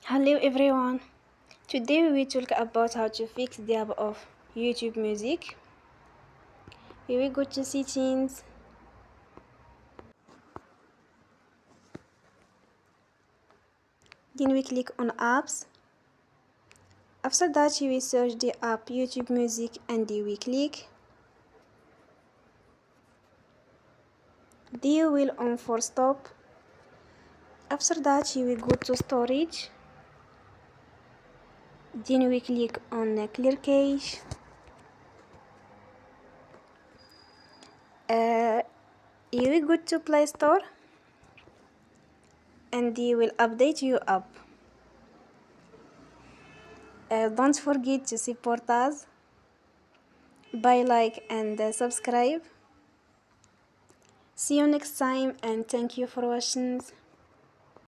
Hello everyone. Today we will talk about how to fix the app of YouTube Music. We will go to settings. Then we click on apps. After that we will search the app YouTube Music and we click. Then we will on for stop. After that we will go to storage. Then we click on clear cache. You will go to Play Store and you will update your app. Don't forget to support us by like and subscribe. See you next time and thank you for watching.